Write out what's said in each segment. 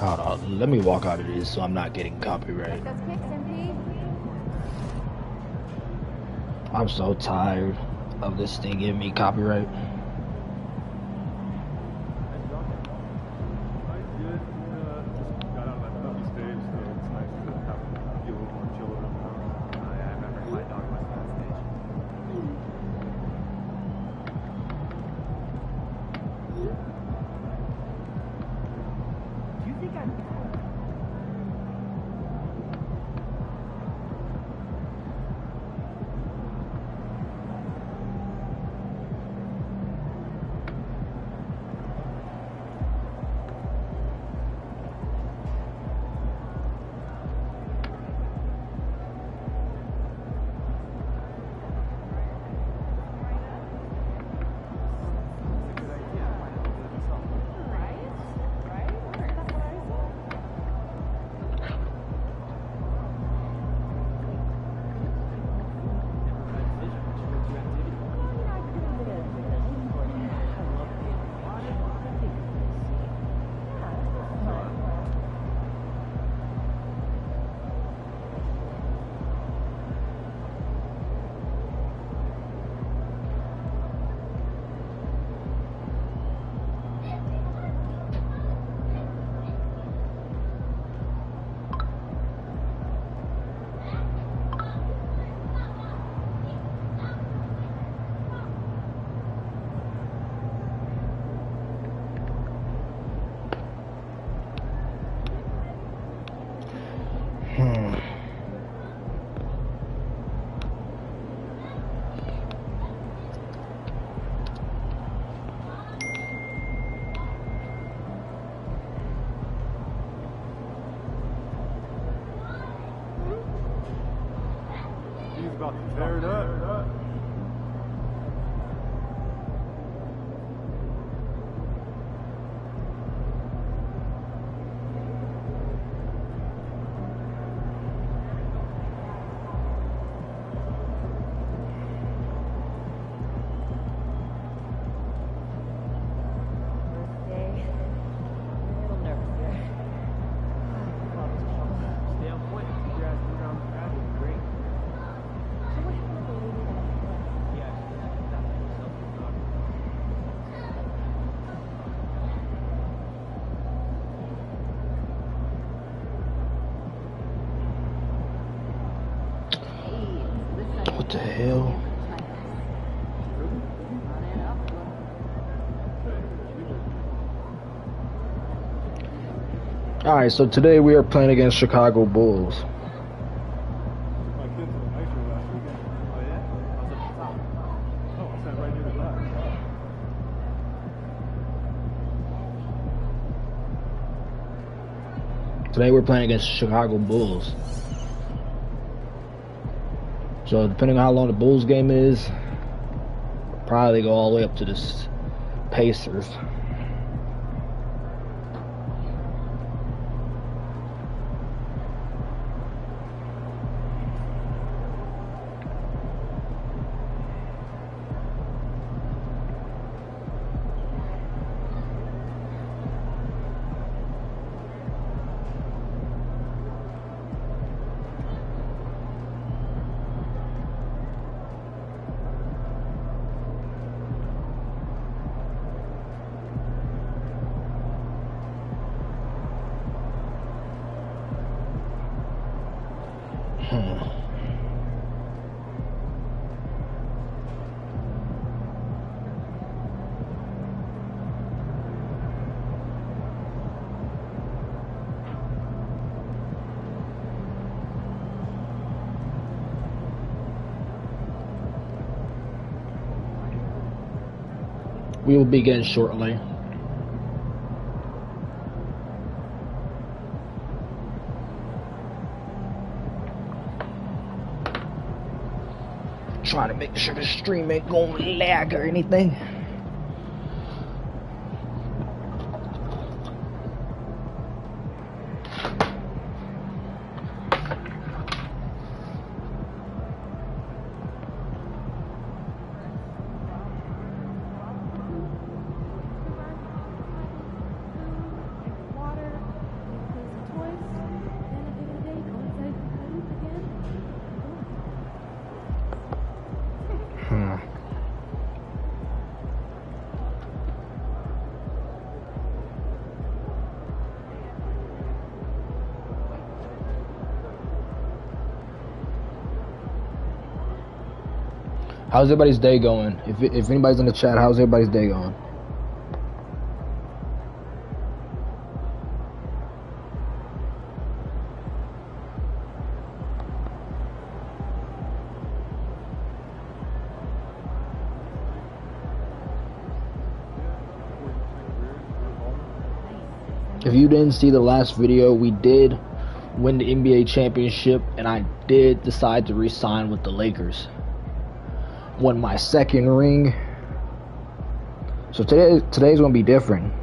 Hold on, let me walk out of this so I'm not getting copyright. I'm so tired of this thing giving me copyright. Tear it up. What the hell? Alright, so today we are playing against Chicago Bulls. Today we're playing against Chicago Bulls. So depending on how long the Bulls game is, probably go all the way up to the Pacers. We will begin shortly. Trying to make sure the stream ain't gonna lag or anything. How's everybody's day going? If anybody's in the chat, how's everybody's day going? If you didn't see the last video, we did win the NBA championship, and I did decide to re-sign with the Lakers. Won my second ring. So today's gonna be different.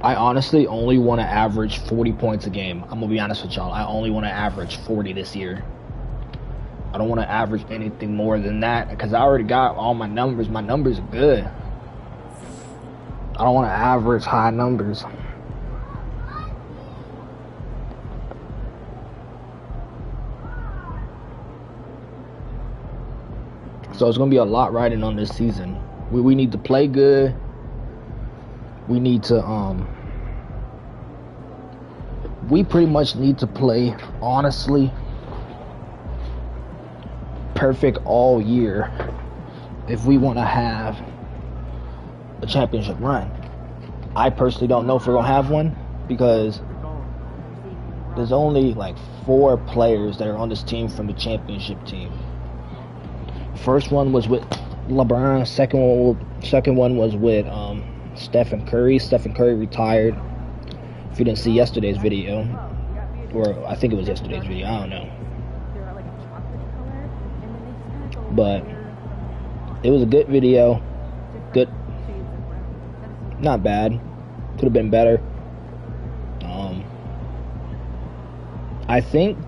I honestly only want to average 40 points a game. I'm gonna be honest with y'all. I only want to average 40 this year. I don't want to average anything more than that because I already got all my numbers. My numbers are good. I don't want to average high numbers. So it's going to be a lot riding on this season. We need to play good. We need to, we pretty much need to play, honestly, perfect all year if we want to have a championship run. I personally don't know if we're going to have one because there's only like 4 players that are on this team from the championship team. First one was with LeBron. Second one was with Stephen Curry. Stephen Curry retired. If you didn't see yesterday's video, or I think it was yesterday's video, I don't know. But it was a good video. Good. Not bad. Could have been better. I think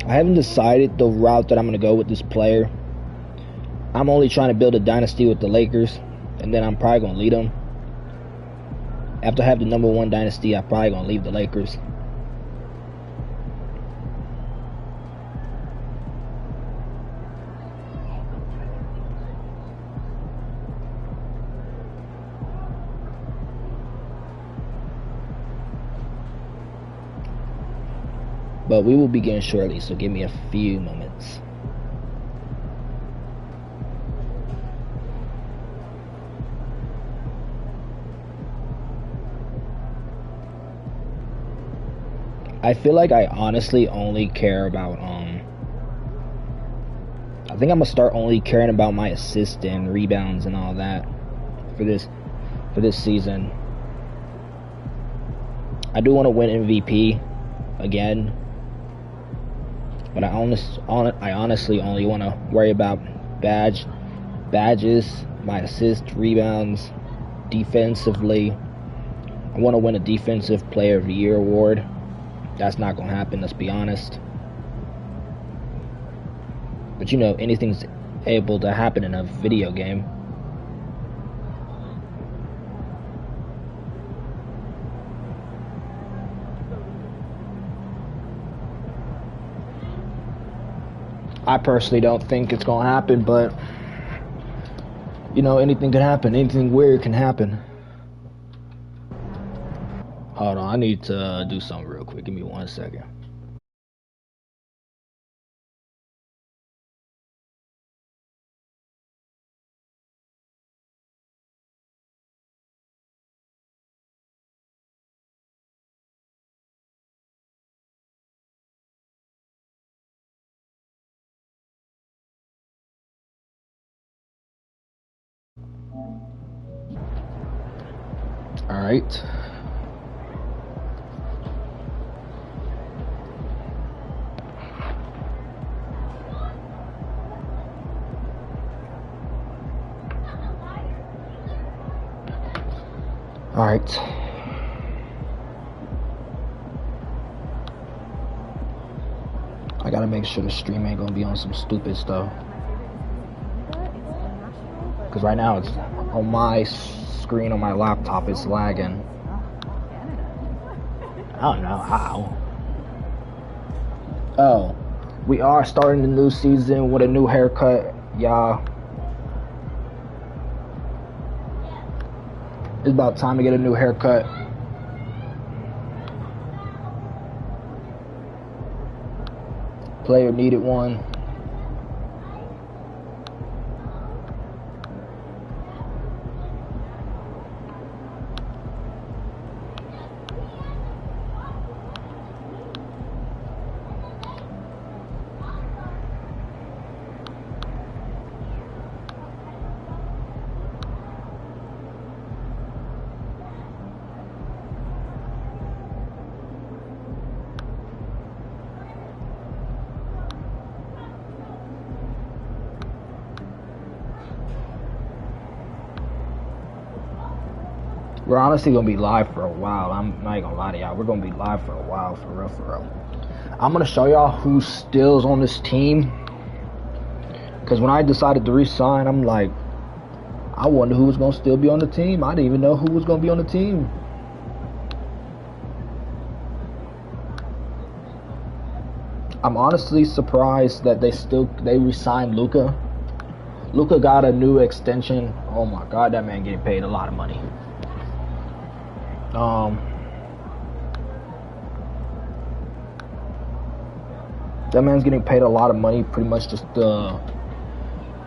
I haven't decided the route that I'm going to go with this player. I'm only trying to build a dynasty with the Lakers, and then I'm probably going to lead them. After I have the number 1 dynasty, I'm probably going to leave the Lakers. But we will begin shortly, so give me a few moments. I feel like I honestly only care about I think I'm gonna start only caring about my assists and rebounds and all that for this season. I do want to win MVP again. But I honestly only want to worry about badges, my assists, rebounds, defensively. I want to win a Defensive Player of the Year award. That's not going to happen, let's be honest. But you know, anything's able to happen in a video game. I personally don't think it's going to happen, but You know, anything can happen. Anything weird can happen. Hold on, I need to do something real quick. Give me 1 second. All right. All right. I gotta make sure the stream ain't gonna be on some stupid stuff. Because right now it's on my screen on my laptop, it's lagging. I don't know how. Oh, we are starting the new season with a new haircut, y'all. It's about time to get a new haircut. Player needed one. We're honestly gonna be live for a while. I'm not gonna lie to y'all. We're gonna be live for a while, for real, for real. I'm gonna show y'all who still's on this team. Cause when I decided to resign, I'm like, I wonder who was gonna still be on the team. I didn't even know who was gonna be on the team. I'm honestly surprised that they re-signed Luka. Luka got a new extension. Oh my God, that man getting paid a lot of money. That man's getting paid a lot of money. Pretty much just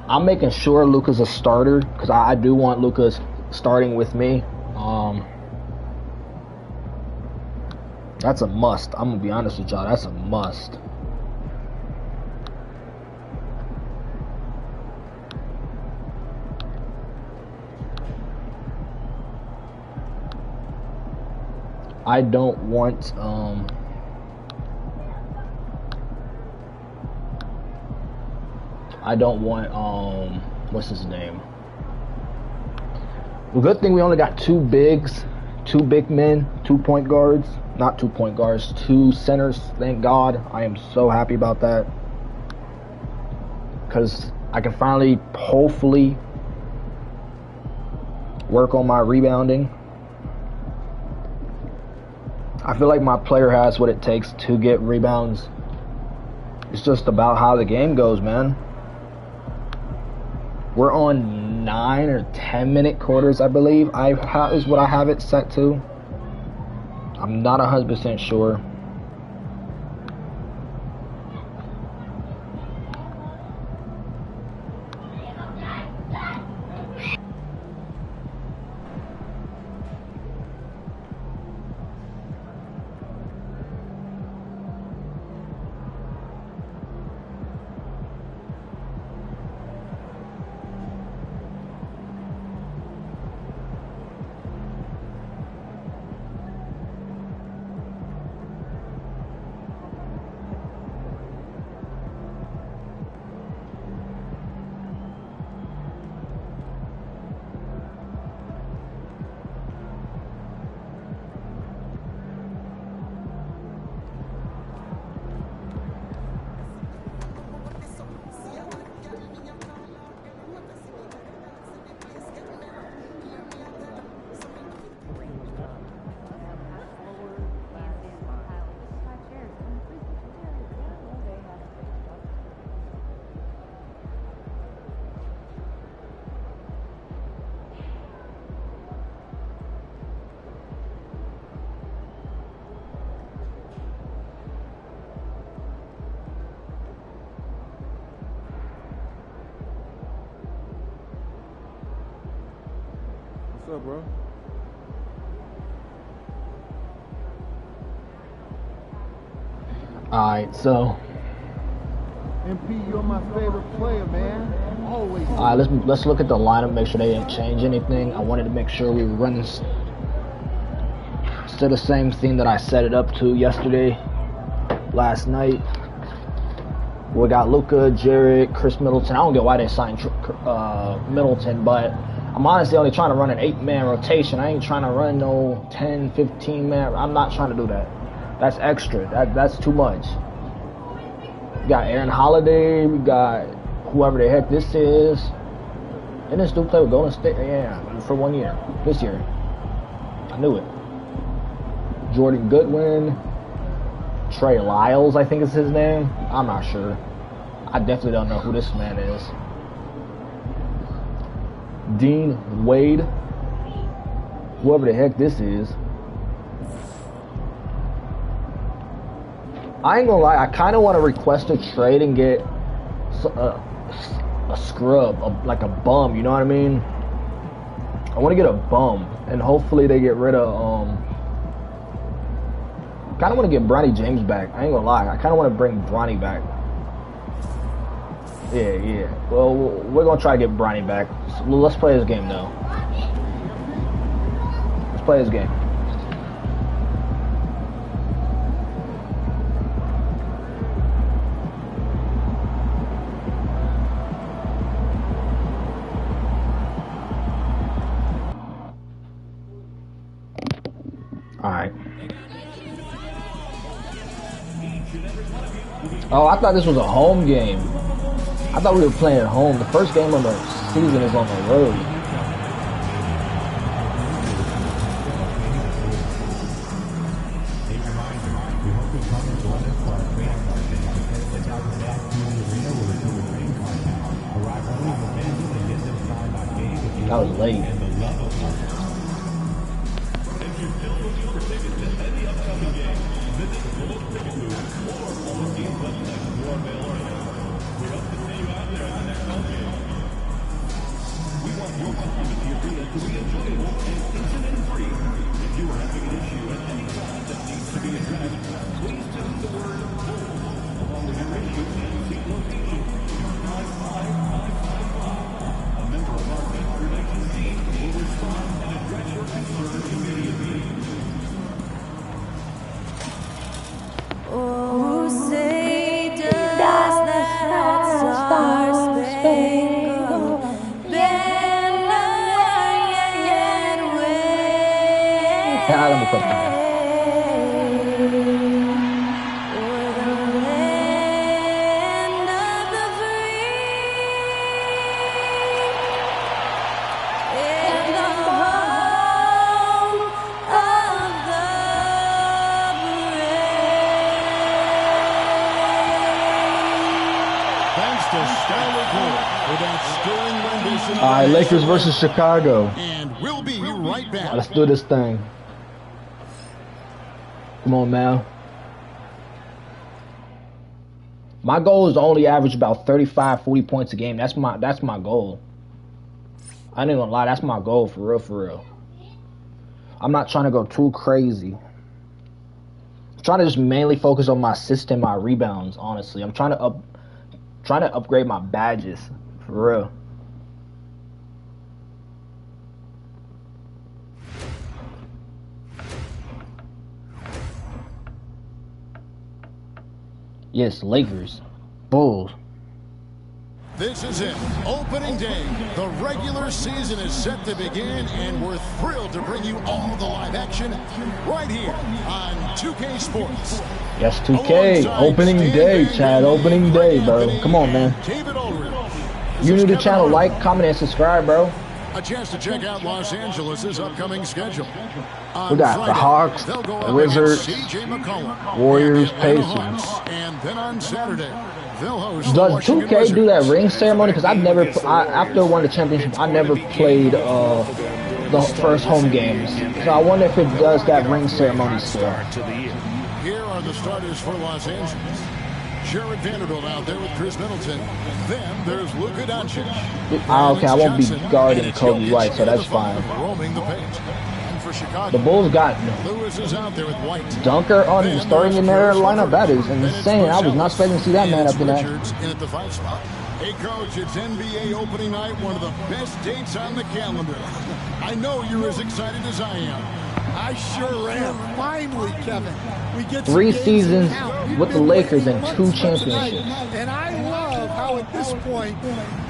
I'm making sure Luka's a starter because I do want Luka starting with me. That's a must. I'm gonna be honest with y'all. That's a must. I don't want what's his name? The good thing we only got two big men, 2 point guards, not 2 point guards, 2 centers. Thank God. I am so happy about that. Cuz I can finally hopefully work on my rebounding. I feel like my player has what it takes to get rebounds. It's just about how the game goes, man. We're on 9 or 10 minute quarters, I believe. Is what I have it set to. I'm not 100% sure. up, bro? Alright, so MP, you're my favorite player, man. Always. Alright, let's look at the lineup, make sure they didn't change anything. I wanted to make sure we were running still the same thing that I set it up to last night. We got Luka, Jarrett, Chris Middleton. I don't get why they signed Middleton, but I'm honestly only trying to run an 8-man rotation. I ain't trying to run no 10, 15-man. I'm not trying to do that. That's extra. That's too much. We got Aaron Holiday. We got whoever the heck this is. And this dude play with Golden State. Yeah, for 1 year. This year. I knew it. Jordan Goodwin. Trey Lyles, I think is his name. I'm not sure. I definitely don't know who this man is. Dean Wade. Whoever the heck this is. I ain't gonna lie, I kind of want to request a trade and get a scrub, like a bum, you know what I mean? I want to get a bum, and hopefully they get rid of, kind of want to get Bronny James back. I ain't gonna lie, I kind of want to bring Bronny back. Yeah. Well, we're gonna try to get Bronny back. So let's play this game, though. Let's play this game. Alright. Oh, I thought this was a home game. I thought we were playing at home. The first game of the season is on the road. That was late. Alright, Lakers versus Chicago. And we'll be right back. Let's do this thing. Come on, man. My goal is to only average about 35, 40 points a game. That's my goal. I ain't gonna lie, that's my goal for real. I'm not trying to go too crazy. I'm trying to just mainly focus on my assist and my rebounds, honestly. I'm trying to upgrade my badges, for real. Yes, Lakers. Bulls. This is it. Opening day. The regular season is set to begin, and we're thrilled to bring you all the live action right here on 2K Sports. Yes, 2K. Opening day, Chad. Opening day, bro. Come on, man. You new to the channel, like, comment, and subscribe, bro. A chance to check out Los Angeles' upcoming schedule. We got the Hawks, the Wizards, Warriors, Pacers. And then on Saturday, they'll host Does 2K do that ring ceremony? Because I've never, after one of the championships, I never played the first home games. So I wonder if it does that ring ceremony still. Here are the starters for Los Angeles. Jared Vanderbilt out there with Chris Middleton. Then there's Luka Doncic. Okay, I won't be guarding Kobe White, so that's fine. Roaming the paint. And for Chicago, The Bulls got Lewis is out there with White. Dunker on the starting in their lineup. That is insane. I was not expecting to see that man up in that. In at the 5 spot. Hey, Coach, it's NBA opening night, one of the best dates on the calendar. I know you're as excited as I am. I sure am. Finally, Kevin. We get 3 seasons with the Lakers and 2 championships. And I love how at this point,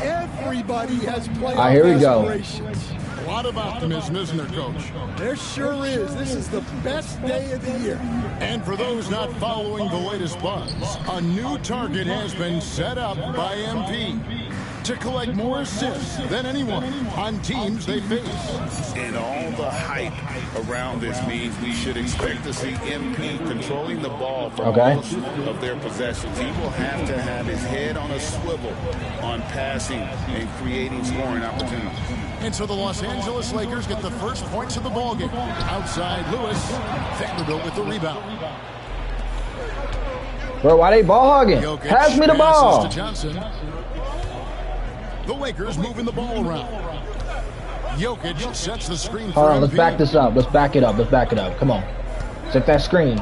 everybody has playoff Here we go. aspirations. A lot of optimism, isn't there, Coach? There sure is. This is the best day of the year. And for those not following the latest buzz, a new target has been set up by MP to collect more assists than anyone on teams they face. And all the hype around this means we should expect to see MP controlling the ball for most of their possessions. He will have to have his head on a swivel on passing and creating scoring opportunities. And so the Los Angeles Lakers get the first points of the ballgame. Outside Lewis, Vanderbilt with the rebound. Bro, why they ball hogging? Jokic Pass me the ball. passes to Johnson. The Lakers moving the ball around. Jokic sets the screen for Hold on, let's MP. back this up. Let's back it up. Let's back it up. Come on. Set that screen.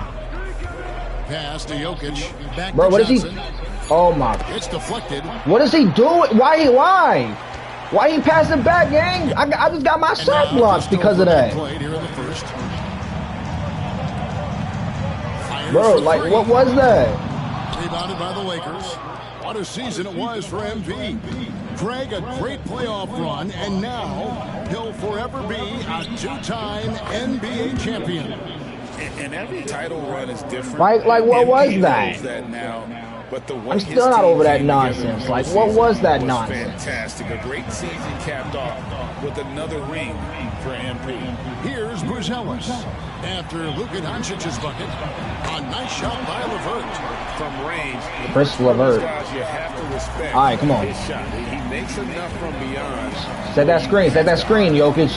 Pass to Jokic. Back Bro, to what is he? Johnson. Oh my. It's deflected. What is he doing? Why he passing back, gang? I just got my shot blocked because of that. Played here in the first. Fires Bro, for like, three. what was that? Rebounded by the Lakers. What a season it was for MP. Craig, a great playoff run, and now he'll forever be a 2-time NBA champion. And every title run is different. Like what MP was knows that? now. But the way I'm his still not team over that came together nonsense. in Like, the what postseason was that nonsense? Fantastic. A great season capped off with another ring for MP. Here's Buzelis. After Luka Doncic's bucket, a nice shot by LeVert. From range, Chris LeVert. guys you have to respect. All right, come on. His shot. He makes enough from beyond. Set that screen, Jokic.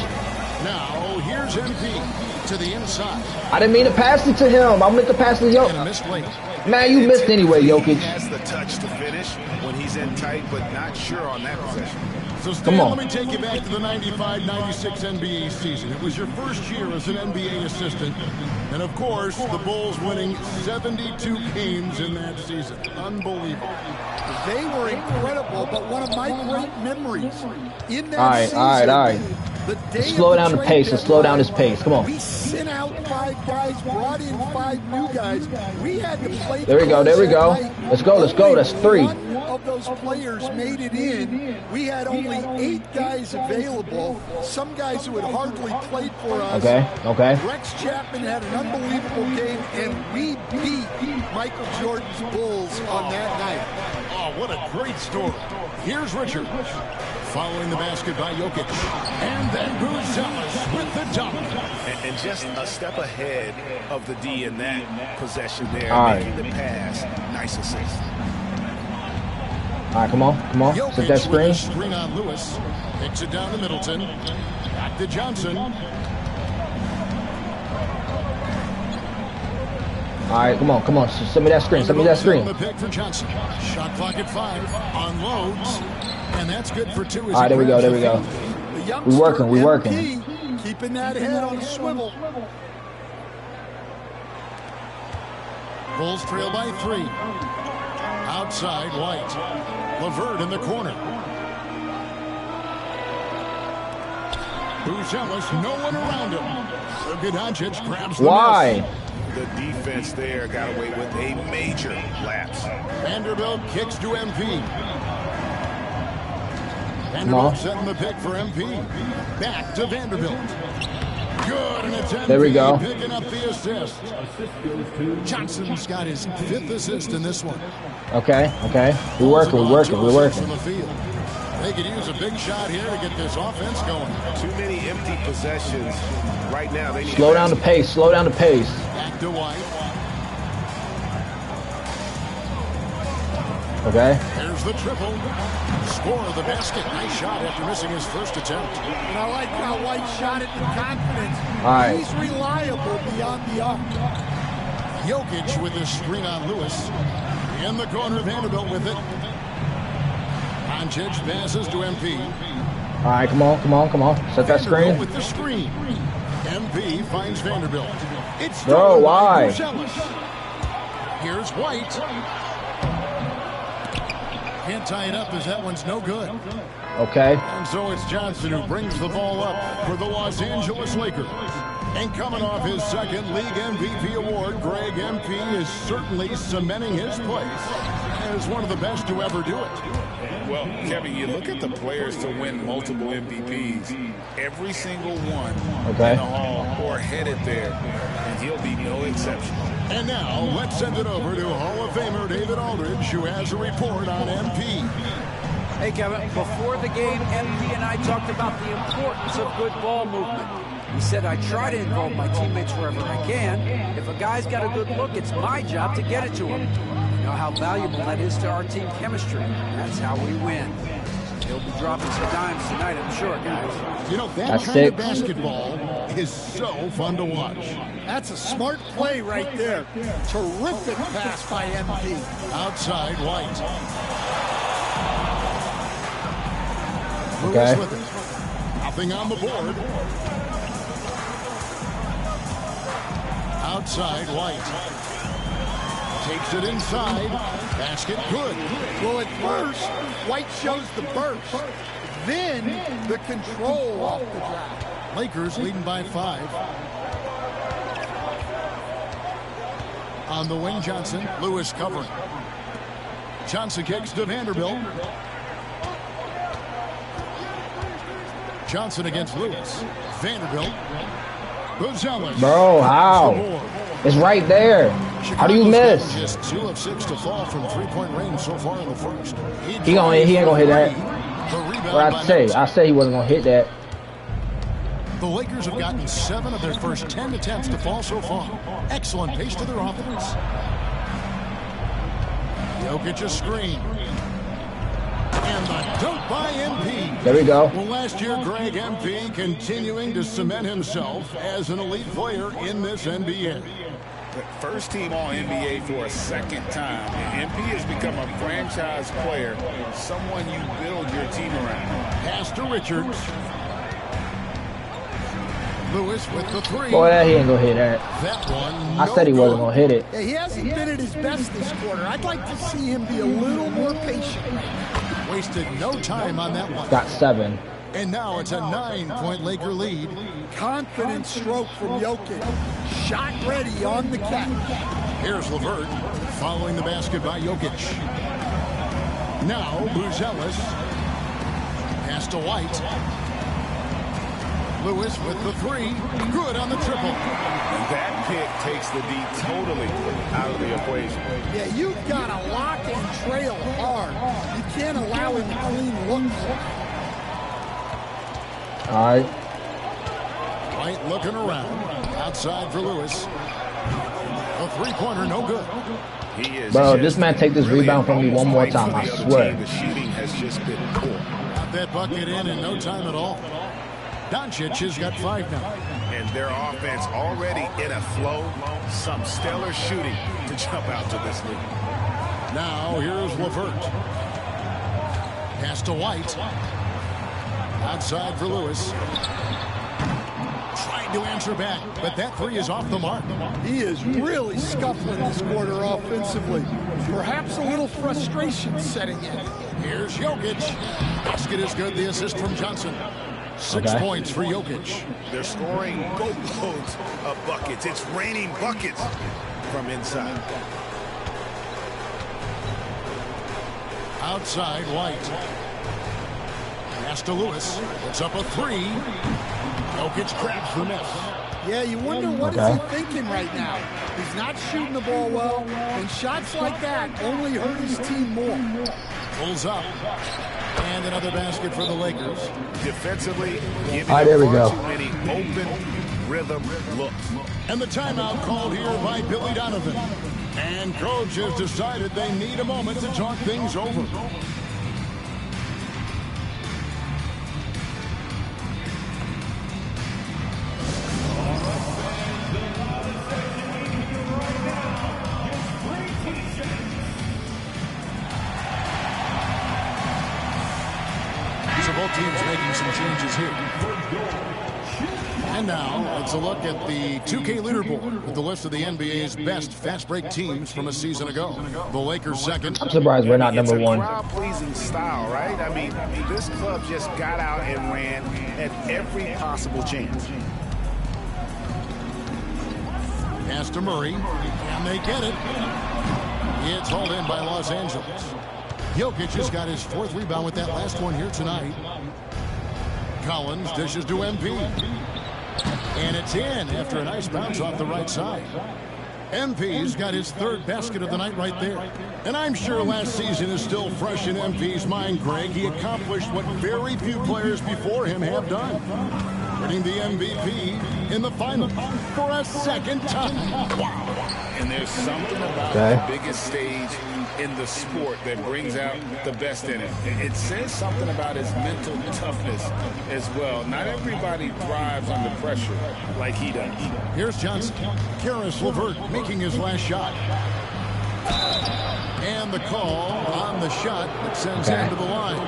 Now, here's MP to the inside. I didn't mean to pass it to him. I meant to pass it to And a Jokic. missed late. Man, you missed anyway, He Jokic. has the touch to finish when he's in tight, but not sure on that possession. So, Stan, Come on. let me take you back to the 95-96 NBA season. It was your first year as an NBA assistant. And, of course, the Bulls winning 72 games in that season. Unbelievable. They were incredible, but one of my great memories in that All right, season. all right. The day Slow of down the trade pace. Let's slow down deadline, this pace. Come on. We sent out 5 guys, brought in 5 new guys. We had to play. There we go, there we go. Let's go, let's go. That's 3. One of those players made it in. We had only 8 guys available. Some guys who had hardly played for us. Okay. Rex Chapman had an unbelievable game, and we beat Michael Jordan's Bulls on that night. Oh, what a great story. Here's Richard. Following the basket by Jokic. And then Buzelis with the dunk. And just a step ahead of the D in that possession there, All right. making the pass. Nice assist. All right, come on. Jokic Set that with a screen. screen on Lewis. Takes it down to Middleton. Back to Johnson. All right, come on. Send me that screen. The pick for Johnson. Shot clock at 5. Unloads. And that's good for 2. All right, there we go. The youngster, We working. MP, keeping that head on a swivel. Bulls trail by 3. Outside, White. LeVert in the corner. Buzelis, no one around him. Luka Doncic grabs the Why? miss. The defense there got away with a major lapse. Vanderbilt kicks to MP. Vanderbilt setting the pick for MP. Back to Vanderbilt. Good, and it's MP There we go. picking up the assist. Johnson's got his 5th assist in this one. Okay. We're working. From the field. They could use a big shot here to get this offense going. Too many empty possessions right now. They need Slow down the pace. Back to White. Okay. There's the triple. Score of the basket. Nice shot after missing his first attempt. And I like how White shot it with confidence. All right. He's reliable beyond the arc. Jokic with his screen on Lewis. In the corner, Vanderbilt with it. Doncic passes to MP. All right, come on. Set that screen. With the screen. MP finds Vanderbilt. It's Bro, why? Here's White. Can't tie it up as that one's no good. Okay. And so it's Johnson who brings the ball up for the Los Angeles Lakers. And coming off his second league MVP award, Greg MP is certainly cementing his place as one of the best to ever do it. Well, Kevin, you look at the players to win multiple MVPs. Every single one in the Hall or headed there, and he'll be no exception. And now let's send it over to Hall of Famer David Aldridge, who has a report on MP. Hey, Kevin, before the game, MP and I talked about the importance of good ball movement. He said, I try to involve my teammates wherever I can. If a guy's got a good look, it's my job to get it to him. You know how valuable that is to our team chemistry. That's how we win. He'll be dropping some dimes tonight, I'm sure, guys. You know, that kind of basketball is so fun to watch. That's a smart play right there. Terrific pass by MP. Outside, White. Okay. Lewis with it. Nothing on the board. Outside, White. Takes it inside. Basket good. Well, at first, White shows the burst. Then, the control off the drive. Lakers leading by 5. On the wing, Johnson. Lewis covering. Johnson kicks to Vanderbilt. Johnson against Lewis. Vanderbilt. Bro, how? It's right there. How do you miss? Just 2 of 6 to fall from three-point range so far in the first. He ain't gonna hit that. What I say he wasn't gonna hit that. The Lakers have gotten 7 of their first 10 attempts to fall so far. Excellent pace to their offense. Jokic a screen. And the dunk by MP. There we go. Well, last year, Greg MP continuing to cement himself as an elite player in this NBA. First team All-NBA for a second time. MP has become a franchise player, someone you build your team around. Pass to Richards. Lewis with the 3. Boy, he ain't gonna hit that. That one. I said he wasn't gonna hit it. Yeah, he hasn't been at his best this quarter. I'd like to see him be a little more patient. Wasted no time on that one. Got 7. And now it's a 9-point Laker lead. Confident stroke from Jokic. Shot ready on the catch. Here's LeVert following the basket by Jokic. Now Buzelis. Pass to White. Lewis with the 3. Good on the triple. And that pick takes the D totally out of the equation. Yeah, you've got to lock and trail hard. You can't allow him to clean looks. All right. White looking around. Outside for Lewis. A three-pointer, no good. He is. Bro, this man take this rebound from me one more time, I swear. The shooting has just been poor. Got that bucket in no time at all. Doncic has got 5 now. And their offense already in a flow. Some stellar shooting to jump out to this lead. Now here's LeVert. Pass to White. Outside for Lewis. Trying to answer back, but that 3 is off the mark. He is really scuffling this quarter offensively. Perhaps a little frustration setting in. Here's Jokic. Basket is good. The assist from Johnson. 6 points for Jokic. They're scoring boatloads of buckets. It's raining buckets from inside. Outside, White. Pass to Lewis. It's up a 3. Jokic grabs the miss. Yeah, you wonder what is he thinking right now. He's not shooting the ball well, and shots like that only hurt his team more. Pulls up. And another basket for the Lakers. Defensively, giving there we go. too many open rhythm looks. And the timeout called here by Billy Donovan. And coach has decided they need a moment to talk things over. So both teams making some changes here. And now, let's a look at the 2K leaderboard with the list of the NBA's best fast break teams from a season ago. The Lakers second. I'm surprised we're not number one. It's a crowd-pleasing style, right? I mean, this club just got out and ran at every possible chance. Pass to Murray, and they get it. It's hauled in by Los Angeles. Jokic has got his 4th rebound with that last one here tonight. Collins dishes to MP. And it's in after a nice bounce off the right side. MP's got his 3rd basket of the night right there. And I'm sure last season is still fresh in MP's mind, Greg. He accomplished what very few players before him have done. Winning the MVP in the finals for a 2nd time. Wow. And there's something about the biggest stage in the sport that brings out the best in it. It says something about his mental toughness as well. Not everybody thrives under pressure like he does. Here's Johnson. Karis LeVert making his last shot. And the call on the shot that sends him to the line.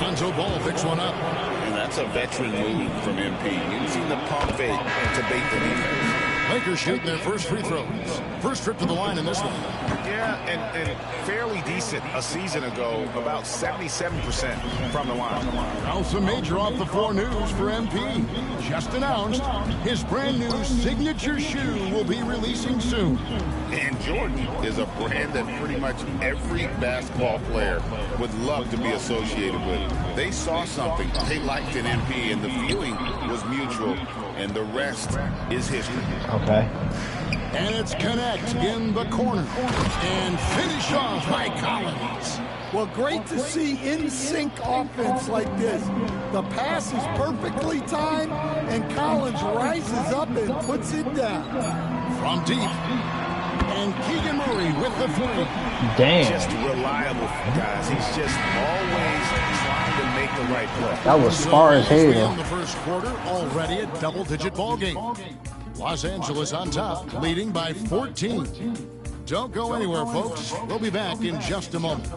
Lonzo Ball picks one up. And that's a veteran move from MP, using the pump fake to bait the defense. Lakers shooting their first free throws. First trip to the line in this one. Yeah, and fairly decent a season ago, about 77% from the line. Now some major off the floor news for MP. Just announced his brand new signature shoe will be releasing soon. And Jordan is a brand that pretty much every basketball player would love to be associated with. They saw something they liked in MP, and the feeling was mutual, and the rest is history. Okay. And it's Connect in the corner. And finish off by Collins. Well, great to see in-sync offense like this. The pass is perfectly timed, and Collins rises up and puts it down. From deep. And Keegan Murray with the 3. Damn. Just reliable, guys. He's just always trying to make the right play. That was far as hell. In the first quarter, already a double-digit ball game. Los Angeles on top, leading by 14. Don't go anywhere, folks. We'll be back in just a moment.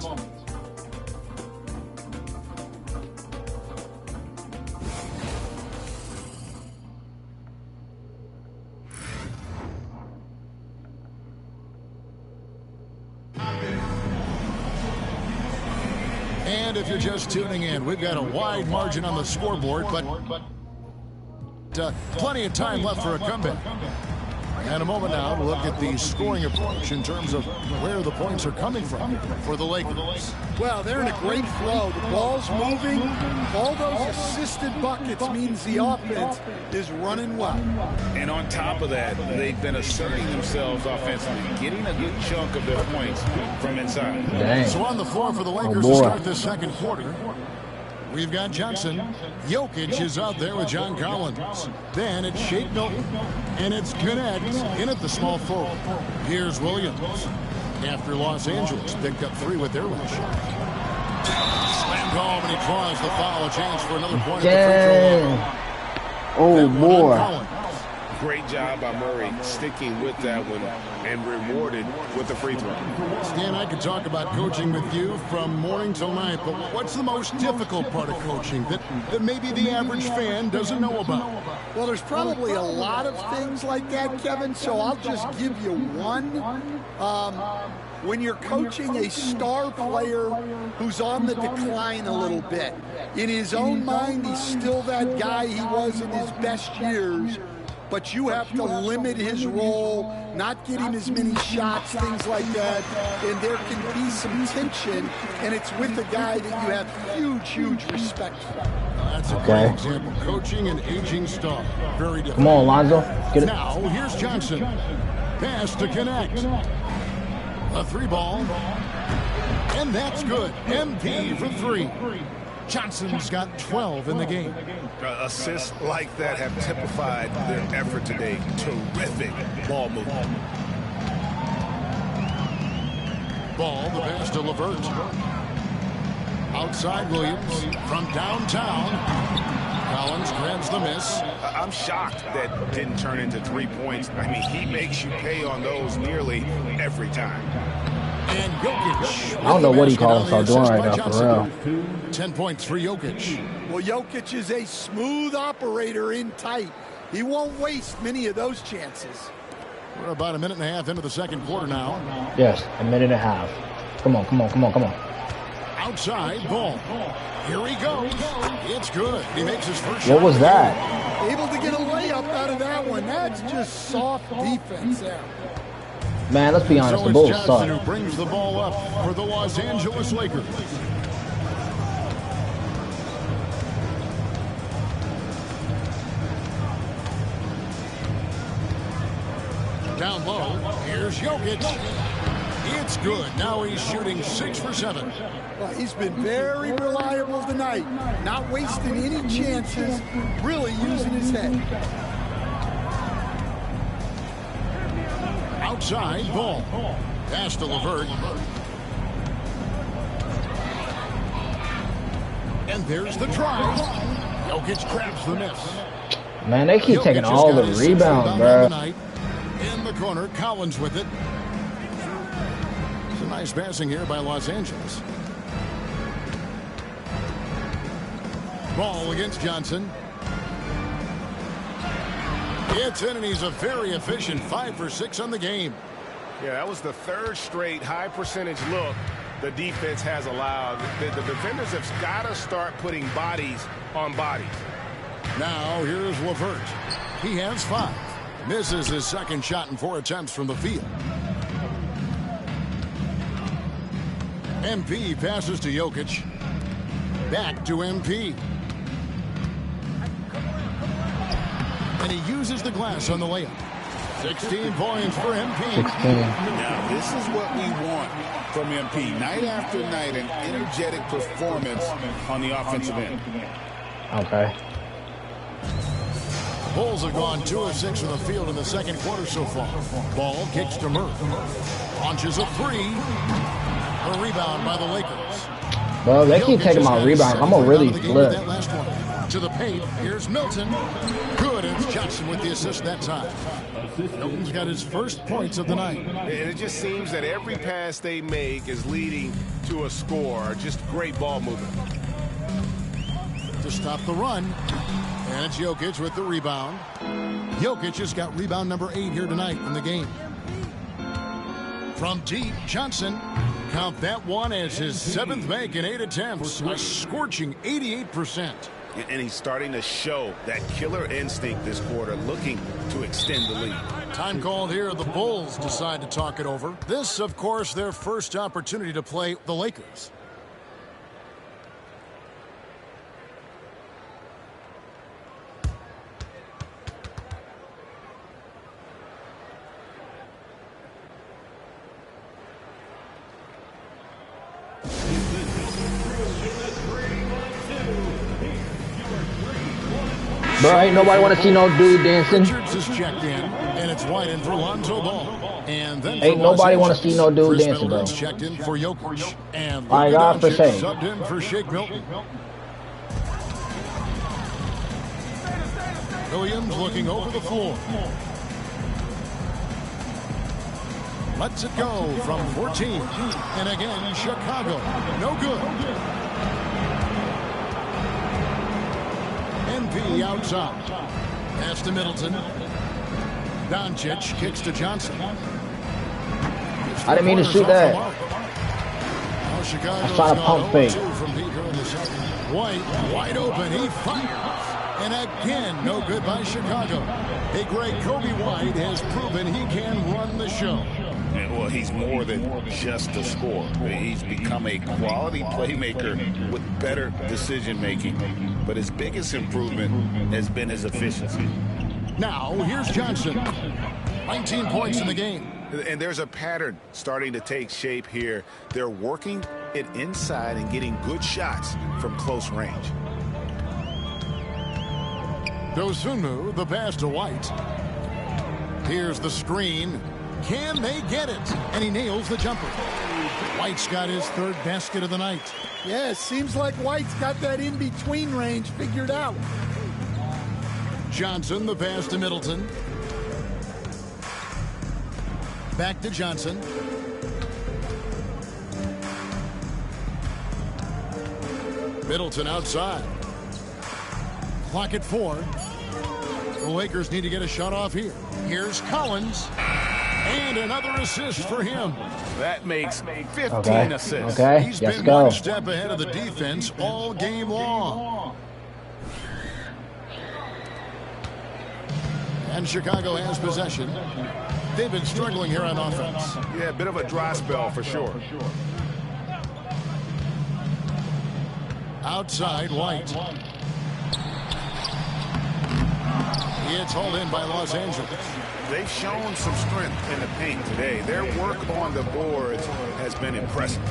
And if you're just tuning in, we've got a wide margin on the scoreboard, but plenty of time left for a comeback. And a moment now to look at the scoring approach in terms of where the points are coming from for the Lakers. Well, they're in a great flow. The ball's moving. All those assisted buckets means the offense is running well. And on top of that, they've been asserting themselves offensively, getting a good chunk of their points from inside. Dang. So on the floor for the Lakers to start this second quarter, we've got Johnson. Jokic is out there with John Collins. Then it's Shake Milton. And it's Connect in at the small forward. Here's Williams. After Los Angeles picked up 3 with their last shot. Slammed home, and he draws the foul. A chance for another point at the free throw line. Oh, boy. Great job by Murray sticking with that one and rewarded with the free throw. Stan, I could talk about coaching with you from morning till night, but what's the most difficult part of coaching that maybe the average fan doesn't know about? Well, there's probably a lot of things like that, Kevin, so I'll just give you one. When you're coaching a star player who's on the decline a little bit, in his own mind, he's still that guy he was in his best years, but you have to limit his role, not get him as many shots, things like that, and there can be some tension, and it's with a guy that you have huge, huge respect for. That's a great example. Coaching an aging star. Very different. Come on, Lonzo. Get it. Now, here's Johnson. Pass to Connect. A 3-ball. And that's good. MP for 3. Johnson's got 12 in the game. Assists like that have typified their effort today. Terrific ball movement. Ball, the pass to LeVert. Outside Williams from downtown. Collins grabs the miss. I'm shocked that didn't turn into 3 points. I mean, he makes you pay on those nearly every time. And Jokic. I don't know what he calls himself doing right now, for real. 10 points for Jokic. Well, Jokic is a smooth operator in tight. He won't waste many of those chances. We're about a minute and a half into the second quarter now. Yes, a minute and a half. Come on, come on, come on, come on. Outside ball. Here he goes. It's good. He makes his first shot. What was that? Able to get a layup out of that one. That's just soft defense there. Man, let's be honest, So the it's Bulls Johnson suck. who brings the ball up for the Los Angeles Lakers. Down low, here's Jokic. It's good. Now he's shooting 6 for 7. Well, he's been very reliable tonight. Not wasting any chances, really using his head. Outside ball. Pass to LeVert. And there's the try. Jokic grabs the miss. Man, they keep taking Jokic has all got the his 6th rebounds, rebound bro. on the night. In the corner, Collins with it. It's a nice passing here by Los Angeles. Ball against Johnson. It's in, and he's a very efficient 5 for 6 on the game. Yeah, that was the third straight high percentage look the defense has allowed. The defenders have got to start putting bodies on bodies. Now here's LeVert. He has 5. Misses his second shot in 4 attempts from the field. MP passes to Jokic. Back to MP. And he uses the glass on the layup. 16 points for MP. 16. Now, this is what we want from MP. Night after night, an energetic performance on the offensive end. Okay. Bulls have gone 2 of 6 from the field in the second quarter so far. Ball kicks to Murphy. Launches a 3. A rebound by the Lakers. Well, they keep taking my rebounds. I'm going to really flip. That last one. To the paint. Here's Milton. Good. And it's Johnson with the assist that time. Milton's got his first points of the night. And it just seems that every pass they make is leading to a score. Just great ball movement. To stop the run. And it's Jokic with the rebound. Jokic has got rebound number 8 here tonight in the game. From deep, Johnson. Count that one as his 7th make in 8 attempts. A scorching 88%. And he's starting to show that killer instinct this quarter, looking to extend the lead. Time called here. The Bulls decide to talk it over. This, of course, their first opportunity to play the Lakers. Bro, ain't nobody want to see no dude dancing. Richards is checked in, and it's wide in for Lonzo Ball. And then Ain't nobody want to see no dude dancing, bro. Chris checked in for Jokic. And My Luka God, for Doncic shame. subbed in for Shake Milton. Williams looking over the floor. Lets it go from 14. And again, Chicago. No good. MP outside. Pass to Middleton. Doncic kicks to Johnson. I didn't mean to shoot that. Now Chicago's I was trying to gone pump fake. 0-2 from deep here in the second. White, wide open. He fires. And again, no good by Chicago. A great Kobe White has proven he can run the show. And, well, he's more than just a scorer. He's become a quality playmaker with better decision-making. But his biggest improvement has been his efficiency. Now, here's Johnson. 19 points in the game. And there's a pattern starting to take shape here. They're working it inside and getting good shots from close range. Dosunmu, the pass to White. Here's the screen. Can they get it? And he nails the jumper. White's got his 3rd basket of the night. Yeah, it seems like White's got that in-between range figured out. Johnson, the pass to Middleton. Back to Johnson. Middleton outside. Clock at 4. The Lakers need to get a shot off here. Here's Collins. And another assist for him. That makes 15 assists. Okay, He's let's been go. one step ahead of the defense all game long. And Chicago has possession. They've been struggling here on offense. Yeah, a bit of a dry spell for sure. Outside, White. It's hauled in by Los Angeles. They've shown some strength in the paint today. Their work on the boards has been impressive.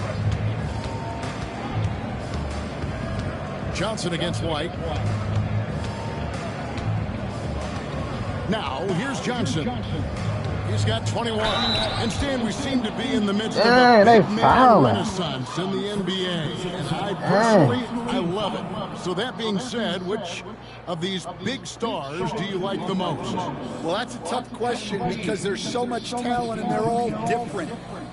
Johnson against White. Now, here's Johnson. He's got 21. And Stan, we seem to be in the midst of a big man renaissance in the NBA. And I personally, I love it. So that being said, which of these big stars do you like the most? Well, that's a tough question because there's so much talent and they're all different.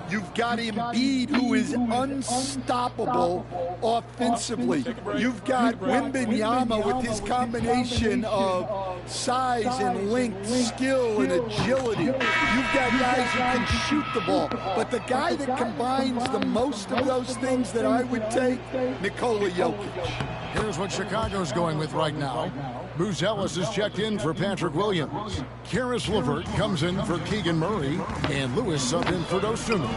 You've got Embiid, who is unstoppable offensively. You've got Wembanyama with his combination of size and length, skill and agility. You've got guys who can shoot the ball. But the guy that combines the most of those things that I would take, Nikola Jokic. Here's what Chicago's going with right now. Bruce Ellis is checked in for Patrick Williams. Karis LeVert comes in for Keegan Murray. And Lewis subbed in for Dosunmu.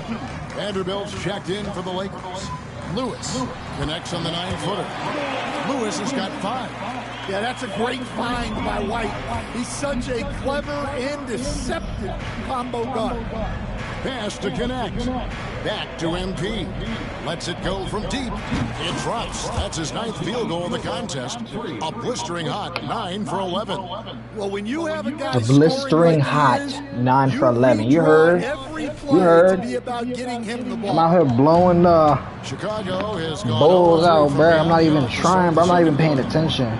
Vanderbilt's checked in for the Lakers. Lewis connects on the 9-footer. Lewis has got 5. Yeah, that's a great find by White. He's such a clever and deceptive combo guard. Pass to connect. Back to MP. Lets it go from deep. It drops. That's his 9th field goal of the contest. A blistering hot 9 for 11. Well, when you have a guy A blistering hot 9 for 11. You heard? You heard? I'm out here blowing the Chicago has gone Bulls out, bro. I'm not even trying, bro. I'm not even paying attention.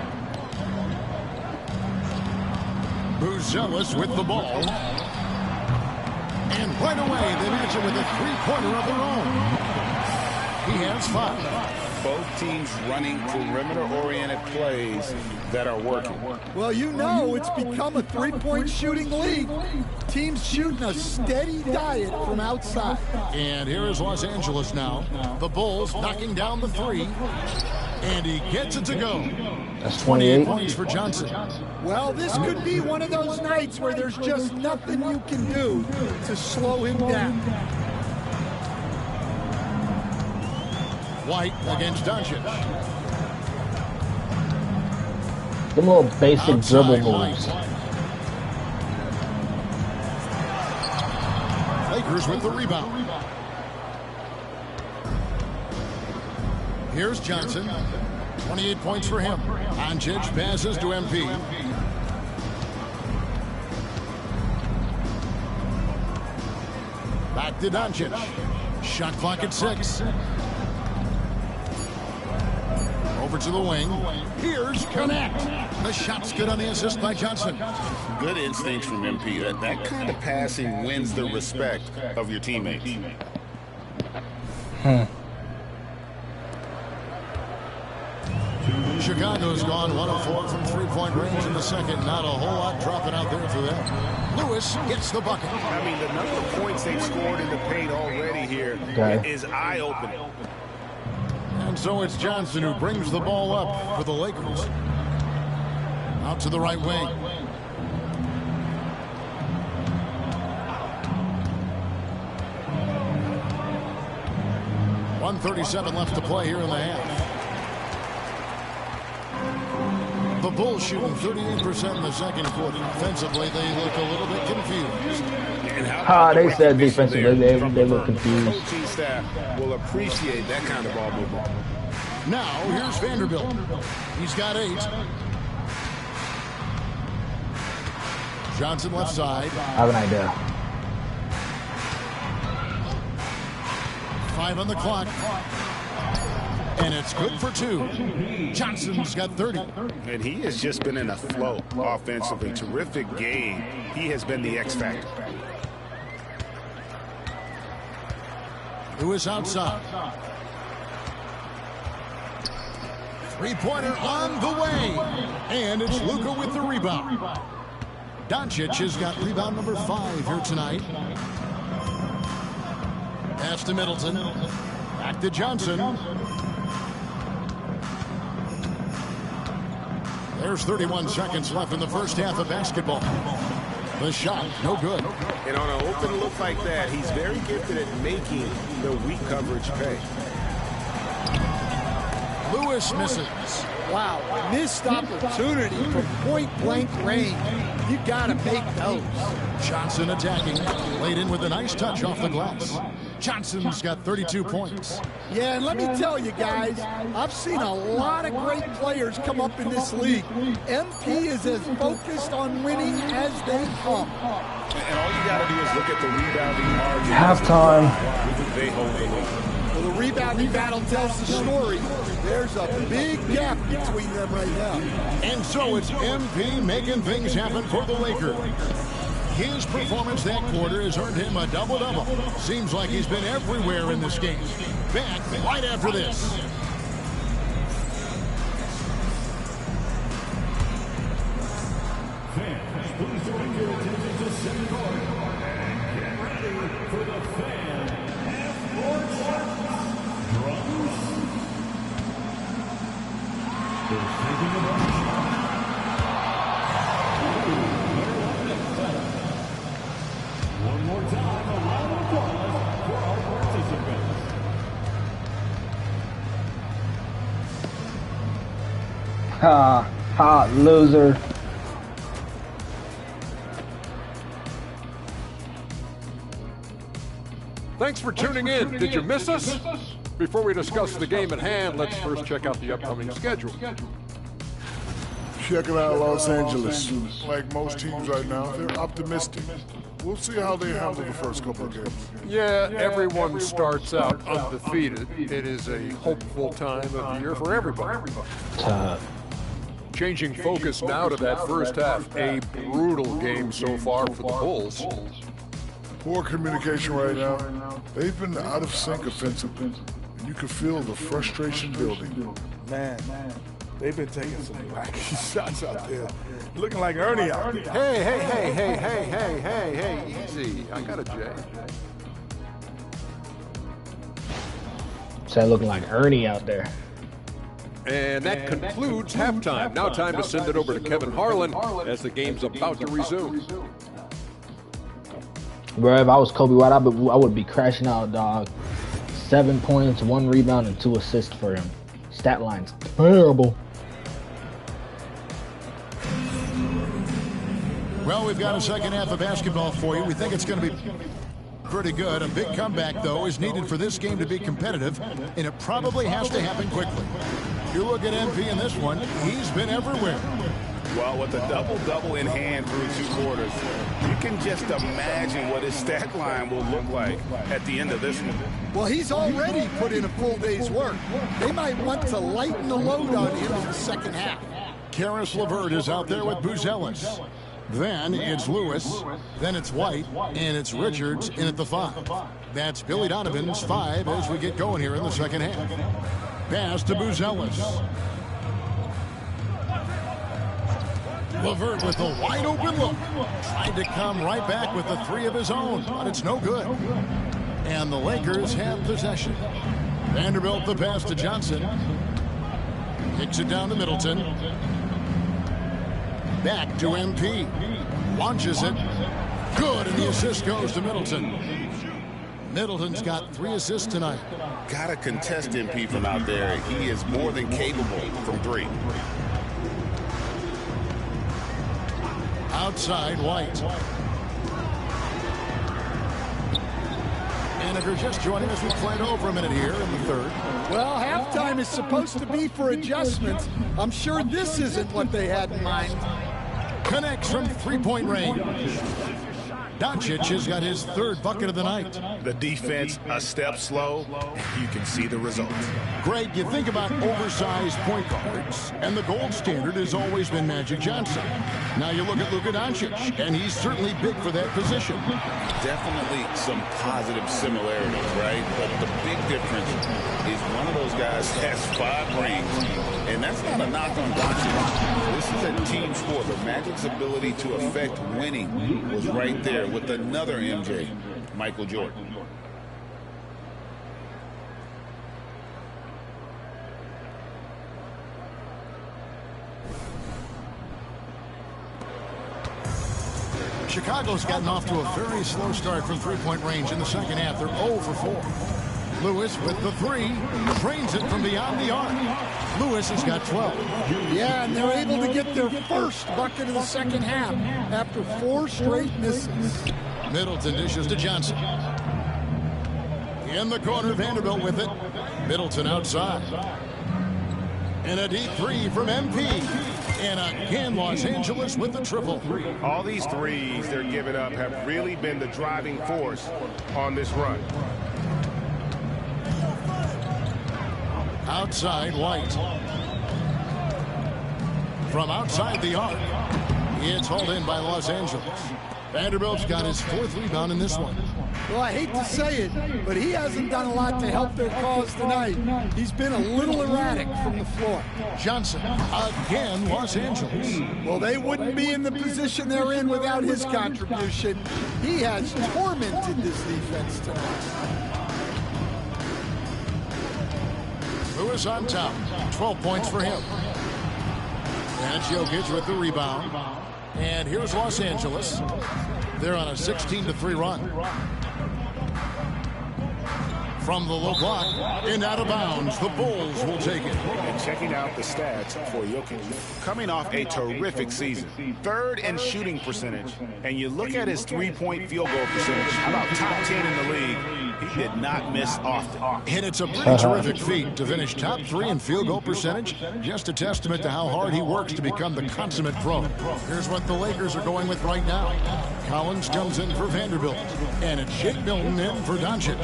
Ellis with the ball. And right away, they match it with a three-pointer of their own. He has 5. Both teams running perimeter-oriented plays that are working. Well, you know, it's become a three-point shooting league. Teams shooting a steady diet from outside. And here is Los Angeles now. The Bulls knocking down the 3. And he gets it to go. That's 28 points for Johnson. Well, this could be one of those nights where there's just nothing you can do to slow him down. White against Doncic. Them little basic dribble moves. Lakers with the rebound. Here's Johnson. 28 points for him. Doncic passes to MP. Back to Doncic. Shot clock at 6. Over to the wing. Here's Connect. The shot's good on the assist by Johnson. Good instincts from MP. That kind of passing wins the respect of your teammates. Chicago's gone 1 of 4 from three-point range in the second. Not a whole lot dropping out there for them. Lewis gets the bucket. I mean, the number of points they've scored in the paint already here is eye-opening. And so it's Johnson who brings the ball up for the Lakers. Out to the right wing. .137 left to play here in the half. The Bulls shooting 38% in the second quarter. Defensively, they look a little bit confused. They said defensively they look confused. Coaching staff will appreciate that kind of ball movement. Now, here's Vanderbilt. He's got 8. Johnson left side. I have an idea. 5 on the clock. And it's good for 2. Johnson's got 30. And he has just been in a flow offensively. Terrific game. He has been the X factor. Lewis outside. Three-pointer on the way. And it's Luka with the rebound. Doncic has got rebound number 5 here tonight. Pass to Middleton. Back to Johnson. There's 31 seconds left in the first half of basketball. The shot, no good. And on an open look like that, he's very gifted at making the weak coverage pay. Lewis misses. Wow, missed opportunity from point-blank range. You got to make those. Johnson attacking. Laid in with a nice touch off the glass. Johnson's got 32 points. Yeah, and let me tell you guys, I've seen a lot of great players come up in this league. MP is as focused on winning as they come. And all you got to do is look at the rebounding margin. Halftime. They hold the lead. Well, the rebounding battle tells the story. There's a big gap between them right now. And so it's MP making things happen for the Lakers. His performance that quarter has earned him a double-double. Seems like he's been everywhere in this game. Back right after this. Fans, please direct your attention to center court and get ready for the fan half-court drums. They're taking the ball. One more time, a round of applause for our participants. Ha, loser. Thanks for tuning in. Did you miss us? Before we discuss the game at hand, let's first check out the upcoming schedule. Check it out, Los Angeles. Like most teams right now, they're optimistic. We'll see how they handle the first couple of games. Yeah, everyone starts out undefeated. It is a hopeful time of the year for everybody. Changing focus now to that first half. A brutal game so far for the Bulls. Poor communication right now. They've been out of sync offensively. And you can feel the frustration building. Man, they've been taking some wacky shots out there. Looking like Ernie out there. Hey, easy. I got a J. So looking like Ernie out there. And that concludes halftime. Now time to send it over to Kevin Harlan as the game's about to resume. Bro, if I was Kobe White, I would be crashing out, dog. 7 points, 1 rebound, and 2 assists for him. Stat line's terrible. Well, we've got a second half of basketball for you. We think it's going to be pretty good. A big comeback, though, is needed for this game to be competitive, and it probably has to happen quickly. You look at MP in this one, he's been everywhere. Well, with a double-double in hand through 2 quarters, you can just imagine what his stat line will look like at the end of this one. Well, he's already put in a full day's work. They might want to lighten the load on him in the second half. Karis LeVert is out there with Buzelis. Then it's Lewis, then it's White, and it's Richards in at the 5. That's Billy Donovan's 5 as we get going here in the second half. Pass to Buzelis. LeVert with a wide open look. Tried to come right back with the 3 of his own, but it's no good. And the Lakers have possession. Vanderbilt the pass to Johnson. Kicks it down to Middleton. Back to MP. Launches it. Good, and the assist goes to Middleton. Middleton's got 3 assists tonight. Gotta contest MP from out there. He is more than capable from 3. Outside, White. And if you're just joining us, we've played over a minute here in the third. Well, halftime is supposed to be for adjustments. I'm sure this isn't what they had in mind. Connects from 3-point range. Doncic has got his 3rd bucket of the night. The defense a step slow. You can see the result. Greg, you think about oversized point guards, and the gold standard has always been Magic Johnson. Now you look at Luka Doncic, and he's certainly big for that position. Definitely some positive similarities, right? But the big difference is one of those guys has 5 rings, And that's not a knock on Doncic. This is a team sport, but Magic's ability to affect winning was right there with another MJ, Michael Jordan. Chicago's gotten off to a very slow start from three-point range in the second half. They're 0 for 4. Lewis with the three, drains it from beyond the arc. Lewis has got 12. Yeah, and they're able to get their first bucket of the second half after 4 straight misses. Middleton dishes to Johnson. In the corner, Vanderbilt with it. Middleton outside. And a deep three from MP. And again, Los Angeles with the triple. All these threes they're giving up have really been the driving force on this run. Outside, White. From outside the arc, it's hauled in by Los Angeles. Vanderbilt's got his 4th rebound in this one. Well, I hate to say it, but he hasn't done a lot to help their cause tonight. He's been a little erratic from the floor. Johnson, again, Los Angeles. Well, they wouldn't be in the position they're in without his contribution. He has tormented this defense tonight. Lewis on top, 12 points for him. And it's Jokic with the rebound. And here's Los Angeles. They're on a 16-3 run. From the low block and out of bounds, the Bulls will take it. And checking out the stats for Jokic, coming off a terrific season, 3rd in shooting percentage, and you look at his 3-point field goal percentage, about top 10 in the league. He did not miss often. And it's a pretty terrific feat to finish top 3 in field goal percentage. Just a testament to how hard he works to become the consummate pro. Here's what the Lakers are going with right now. Collins comes in for Vanderbilt, and it's Shake Milton in for Doncic.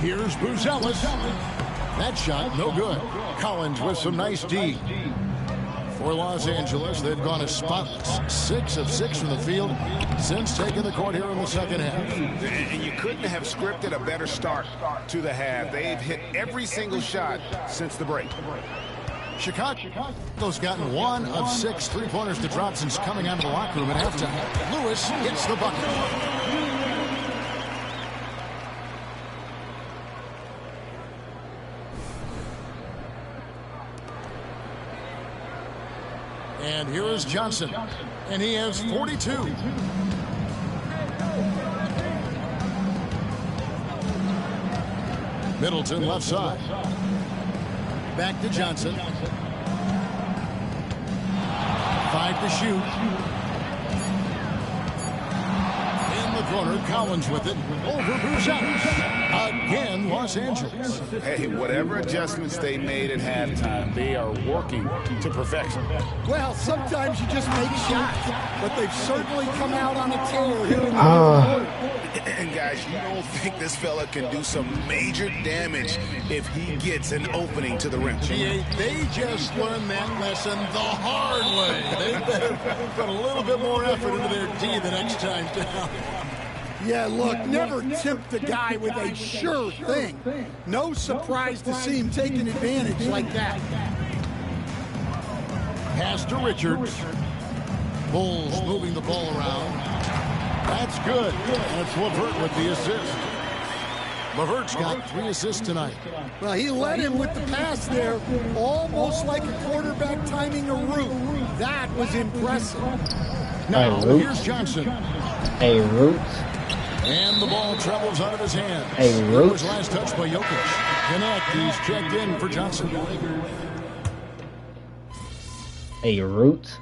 Here's Buzelis. That shot, no good. Collins with some nice D. For Los Angeles, they've gone as spotless. 6 of 6 from the field since taking the court here in the second half. And you couldn't have scripted a better start to the half. They've hit every single shot since the break. Chicago's gotten 1 of 6 three-pointers to drop since coming out of the locker room at halftime. Lewis gets the bucket. And here is Johnson, and he has 42. Middleton left side. Back to Johnson. 5 to shoot. In the corner, Collins with it. Over Buzelis. Again, Los Angeles. Hey, whatever adjustments they made at halftime, they are working to perfection. Well, sometimes you just make shots, but they've certainly come out on a tear here in the quarter. And guys, you don't think this fella can do some major damage if he gets an opening to the rim? They just learned that lesson the hard way. They better put a little bit more effort into their D the next time down. Yeah, look, never tempt a guy with a sure thing. No surprise to see him taking advantage like that. Pass to Richards. Bulls moving the ball around. That's good. That's LeVert with the assist. LeVert's got 3 assists tonight. Well, he led him with the pass there, almost like a quarterback timing a route. That was impressive. Now, here's Johnson. A route. And the ball travels out of his hands. A route. Was last touch by Jokic. Connect. He's checked in for Johnson. A route.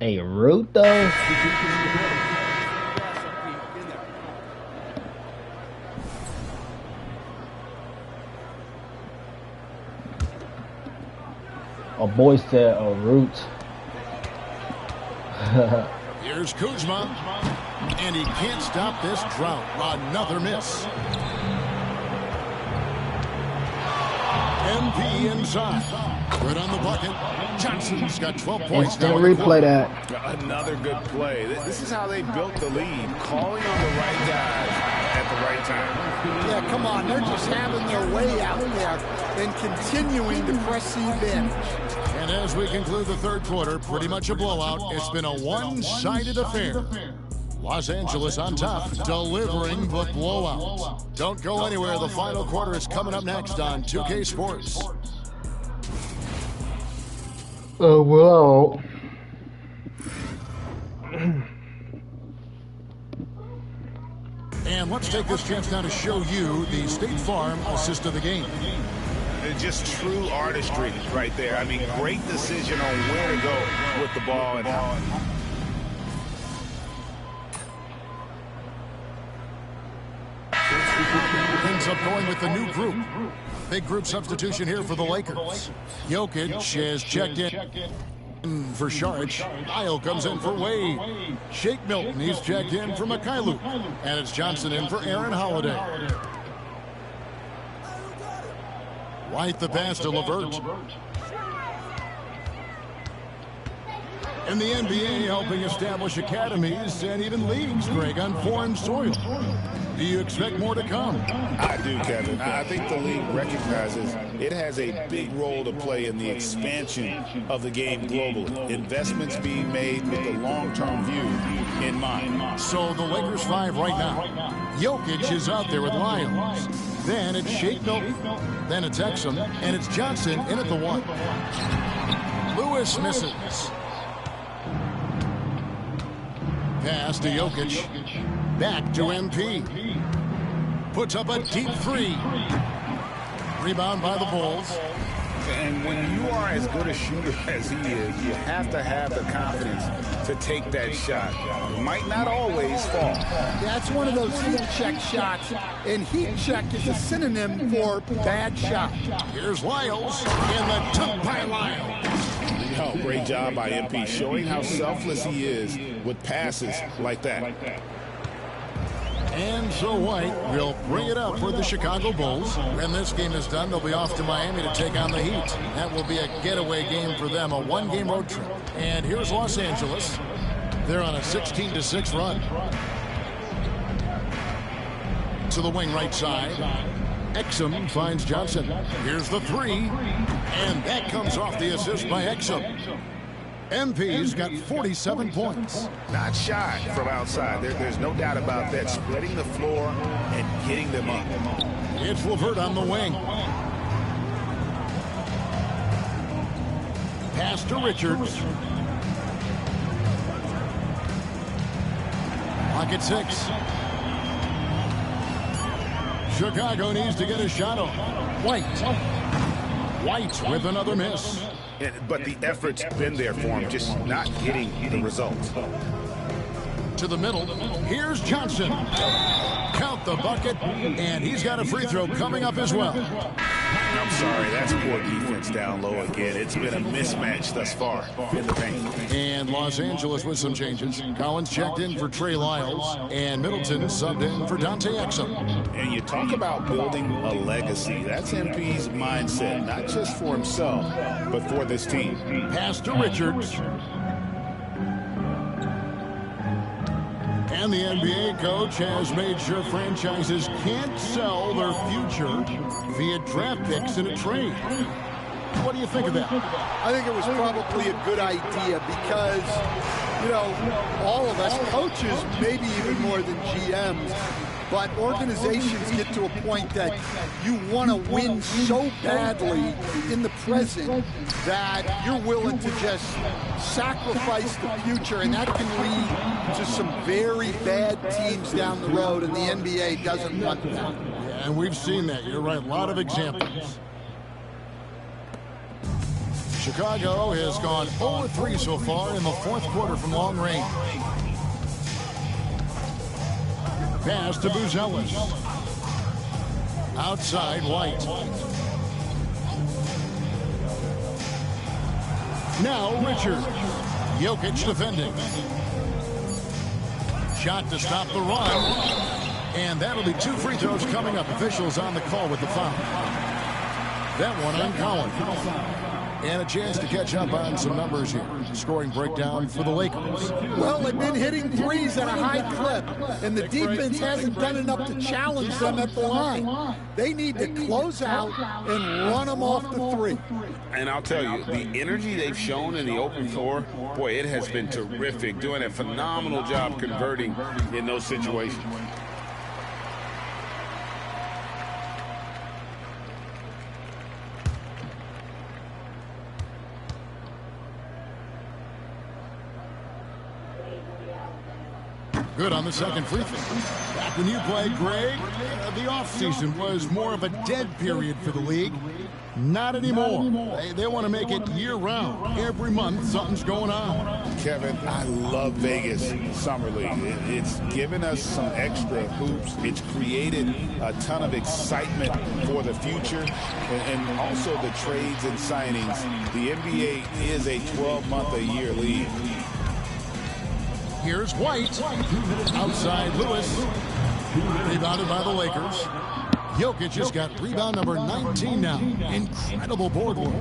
A route, though. A boy said a route. Here's Kuzma. And he can't stop this drought. Another miss. MP inside. Good on the bucket. Johnson's got 12 points. Instant replay that. Another good play. This is how they built the lead, calling on the right guys at the right time. Yeah, come on. They're just having their way out there and continuing to press the advantage. And as we conclude the third quarter, pretty much a blowout. It's been a one-sided affair. Los Angeles on top, delivering the blowout. Don't go anywhere. The final quarter is coming up next on 2K Sports. Oh, wow. And let's take this chance now to show you the State Farm assist of the game. Just true artistry right there. I mean, great decision on where to go with the ball and how. Ends up going with the new group. Big group substitution here for the Lakers. Jokic has checked in for Saric. Isle comes in for Wade. Shake Milton, he's checked in for Mycareer. And it's Johnson in for Aaron Holiday. White the pass to LeVert. And the NBA helping establish academies and even leagues, Greg, on foreign soil. Do you expect more to come? I do, Kevin. I think the league recognizes it has a big role to play in the expansion of the game globally. Investments being made with the long-term view in mind. So the Lakers 5 right now. Jokic is out there with Lyons. Then it's Shake Milton. Then it's Exum. And it's Johnson in at the 1. Lewis misses. Pass to Jokic. Back to MP. Puts up a deep 3. Rebound by the Bulls. And when you are as good a shooter as he is, you have to have the confidence to take that shot. It might not always fall. That's one of those heat check shots, and heat check is a synonym for bad shot. Here's Lyles, and the took by Lyles. Oh, great job by MP, showing how selfless he is with passes like that. And so White will bring it up for the Chicago Bulls. When this game is done, they'll be off to Miami to take on the Heat. That will be a getaway game for them, a one-game road trip. And here's Los Angeles. They're on a 16-6 run. To the wing right side. Exum finds Johnson. Here's the 3. And that comes off the assist by Exum. MP's got 47 points. Not shy from outside. There's no doubt about that. Spreading the floor and getting them up. It's LeVert on the wing. Pass to Richards. Pocket 6. Chicago needs to get a shot on. White with another miss. But the effort's been there for him, just not getting the results. To the middle, here's Johnson. Count the bucket, and he's got a free throw coming up as well. I'm sorry, that's poor defense down low again. It's been a mismatch thus far in the paint. And Los Angeles with some changes. Collins checked in for Trey Lyles, and Middleton subbed in for Dante Exum. And you talk about building a legacy. That's MP's mindset, not just for himself, but for this team. Pass to Richards. And the NBA coach has made sure franchises can't sell their future via draft picks in a trade. What do you think of that? I think it was probably a good idea because, you know, all of us coaches, maybe even more than GMs, but organizations get to a point that you want to win so badly in the present that you're willing to just sacrifice the future, and that can lead to some very bad teams down the road, and the NBA doesn't want that. Yeah, and we've seen that. You're right. A lot of examples. Chicago has gone 0-3 so far in the fourth quarter from long range. Pass to Buzelis. Outside, White. Now Richard. Jokic defending. Shot to stop the run. And that'll be 2 free throws coming up. Officials on the call with the foul. That one on Collins. And a chance to catch up on some numbers here. Scoring breakdown for the Lakers. Well, they've been hitting threes at a high clip, and the defense hasn't done enough to challenge them at the line. They need to close out and run them off the three. And I'll tell you, the energy they've shown in the open floor, boy, it has been terrific. Doing a phenomenal job converting in those situations. Good on the second free throw. Back when you played, Greg, the offseason was more of a dead period for the league. Not anymore. They want to make it year-round. Every month, something's going on. Kevin, I love Vegas Summer League. It's given us some extra hoops. It's created a ton of excitement for the future. And also the trades and signings. The NBA is a 12-month-a-year league. Here's White. Outside Lewis. Rebounded by the Lakers. Jokic has got rebound number 19 now. Incredible board work.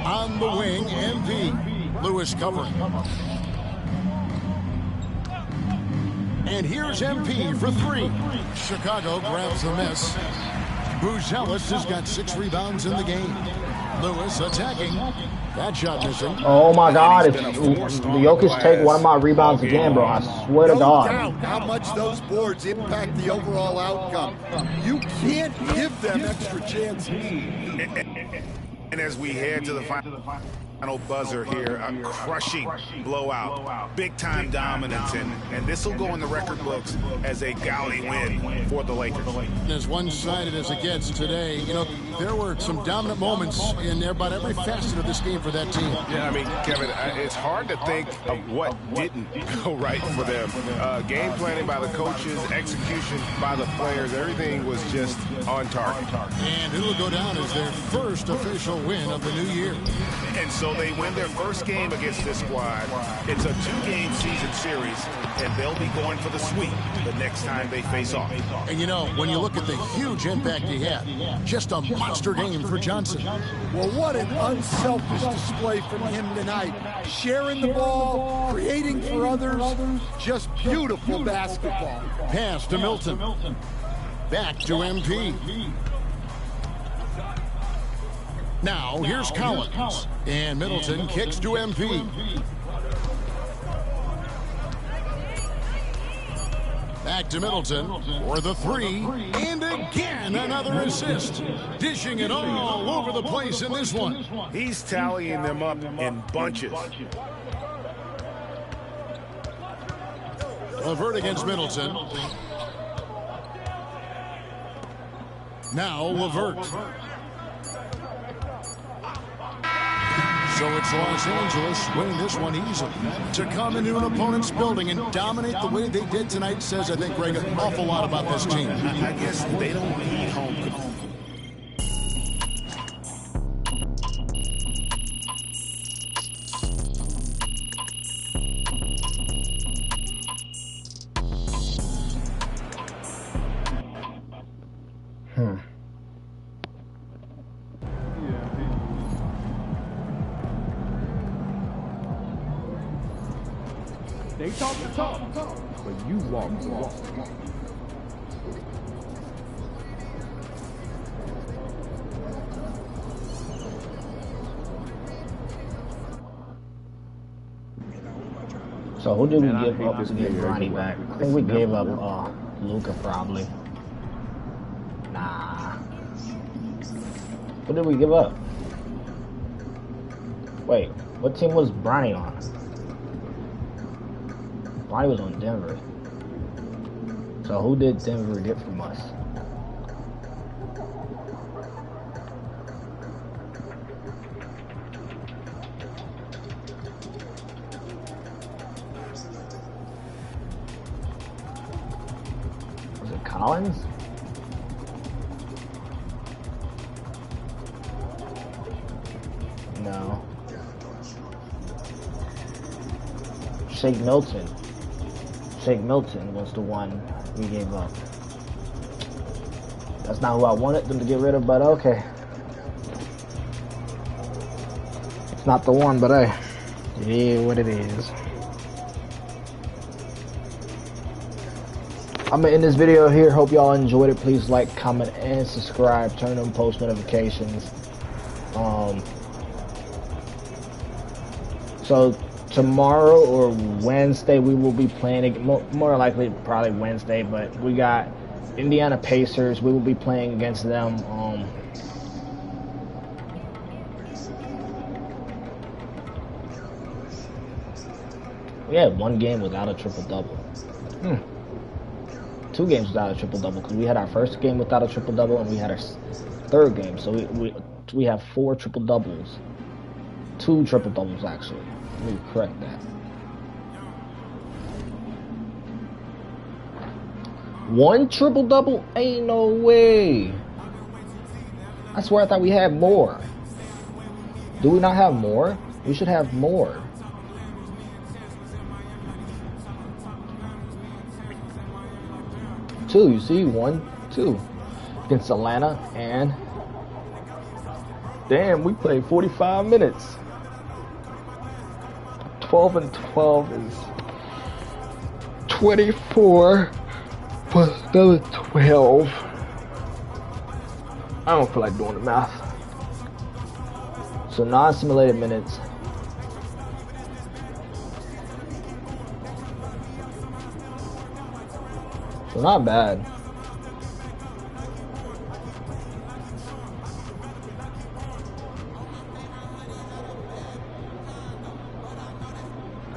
On the wing, MP. Lewis covering. And here's MP for three. Chicago grabs the miss. Buzelis has got 6 rebounds in the game. Lewis attacking. That shot missing. Oh my God! If Jokic take one of my rebounds again, bro, I swear to God. No doubt how much those boards impact the overall outcome. You can't give them extra chances. And as we head to the final buzzer here, a crushing blowout, big-time dominance, and this will go in the record books as a gaudy win for the Lakers. As one-sided as it gets today, you know, there were some dominant moments in about every facet of this game for that team. Yeah, I mean, Kevin, it's hard to think of what didn't go right for them. Game planning by the coaches, execution by the players, everything was just on target. And it'll go down as their first official win of the new year. And so they win their first game against this squad. It's a 2-game season series, and they'll be going for the sweep the next time they face off. And you know, when you look at the huge impact he had, just a monster game for Johnson. Well, what an unselfish display from him tonight. Sharing the ball, creating for others, just beautiful basketball. Pass to Milton. Back to MP. Now, here's Collins. And Middleton kicks to MP. Back to Middleton for the three. And again, another assist. Dishing it all over the place in this one. He's tallying them up in bunches. LeVert against Middleton. Now LeVert. So it's Los Angeles winning this one easily. To come into an opponent's building and dominate the way they did tonight says, I think, Greg, an awful lot about this team. I guess they don't need home control. They talk the talk, but you walk the walk. So who did we give up to get Bronny back? I think we gave up Luka probably. Nah. Who did we give up? Wait, what team was Bronny on? Bronny was on Denver. So who did Denver get from us? Was it Collins? No. Shake Milton. Shake Milton was the one we gave up. That's not who I wanted them to get rid of, but okay. It's not the one, but hey, it is what it is. I'm gonna end this video here. Hope y'all enjoyed it. Please like, comment, and subscribe. Turn on post notifications. So tomorrow or Wednesday we will be playing, more likely probably Wednesday, but we got Indiana Pacers. We will be playing against them. We had one game without a triple-double. 2 games without a triple-double, because we had our first game without a triple-double and we had our third game. So we have 4 triple-doubles. 2 triple-doubles, actually. Let me correct that. 1 triple-double? Ain't no way. I swear I thought we had more. Do we not have more? We should have more. Two, you see? 1, 2. Against Atlanta, and damn, we played 45 minutes. 12 and 12 is 24 plus another 12. I don't feel like doing the math. So non-simulated minutes. So not bad.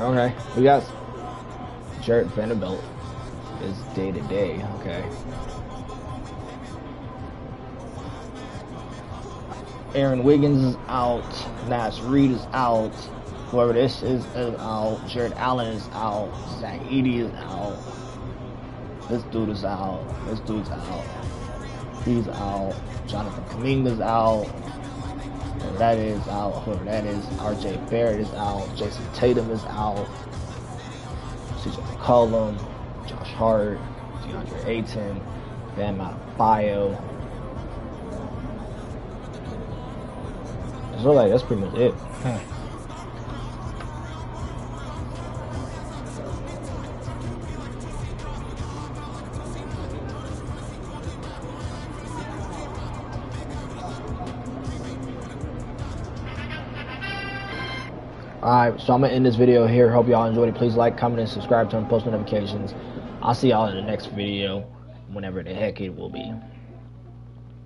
Okay, we got Jarrett Vanderbilt is day to day. Okay. Aaron Wiggins is out. Nas Reed is out. Whoever this is out. Jared Allen is out. Zach Edey is out. This dude is out. This dude's out. He's out. Jonathan Kuminga's out. Whoever that is out. Whoever that is. RJ Barrett is out. Jason Tatum is out. CJ McCollum. Josh Hart. DeAndre Ayton. Bam Adebayo. So like that's pretty much it. Alright, so I'm going to end this video here. Hope y'all enjoyed it. Please like, comment, and subscribe. Turn on post notifications. I'll see y'all in the next video, whenever the heck it will be.